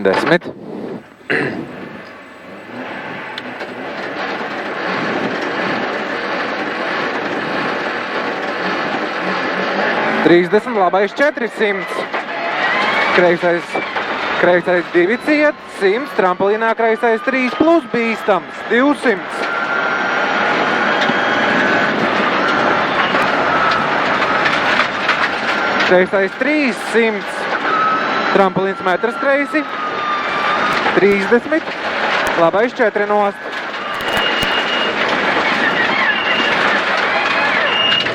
10. Trīsdesmit, labais 400. Kreisais 2 ciet, 100, trampolīnā kreisais 3 plus bīstams, 200. Kreisais 300, trampolīns metrs kreisi, 30, labais 4 nost.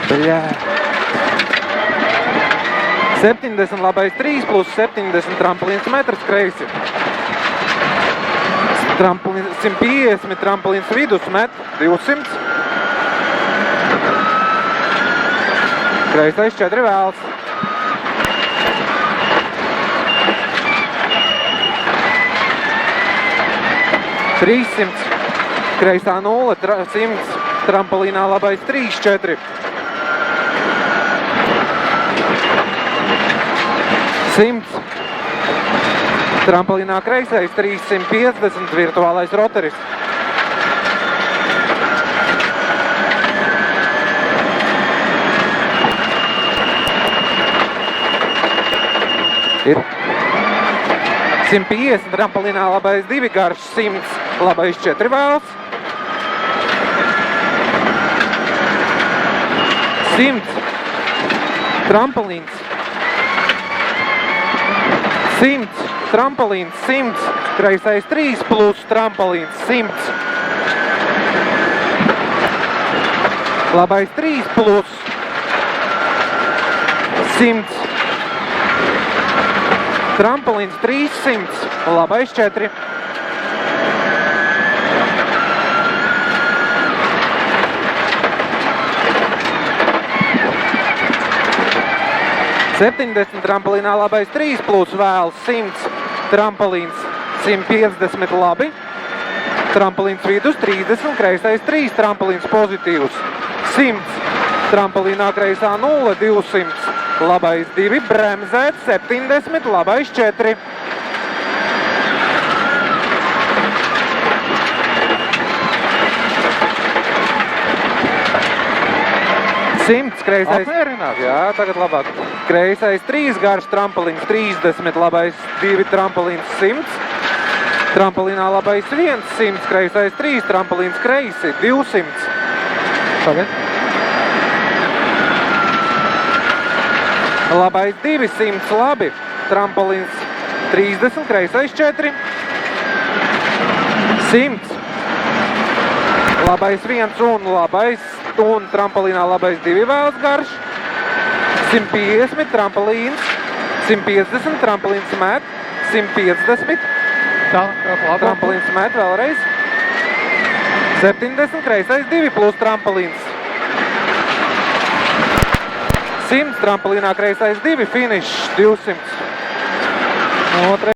Bļā. 70, labais 3 plus 70, trampolīns metrs kreisi. 150, trampolīns vidus met, 200. Kreisais 4 vēls. 300, kreisā 0, 100, trampolīnā labais 3, 4. 100, trampolīnā kreisais 350, virtuālais roteris. Ir 150, trampolīnā labais 2 garš, 100, labais 4 vēls. 100, trampolins. 100, trampolins, 100, kreisais 3 plus trampolins, 100. Labais 3 plus 100. Trampolins 300, labais 4. $70, trampolinā labais 3 plus vēls, 100, trampolins 150, labi. Trampolins vidus 30, kreisais 3, trampolins pozitīvs, 100, trampolinā kreisā 0, 200, labais 2, bremzēt 70, labais 4. Kreisais, apmierināt? Jā, tagad labāk. Kreisais 3 garš, trampolins 30, labais 2, trampolins 100. Trampolinā labais 1, 100, kreisais 3, trampolins kreisi 200. Tagad. Labais 200, labi. Trampolins 30, kreisais 4. 100. Labais 1 un labais. Un trampolīnā labais 2 vēls garš, 150, trampolins, 150, trampolins met, 150, trampolins met vēlreiz, 70, kreisais 2 plus trampolins, 100, trampolīnā kreisais 2, finish, 200.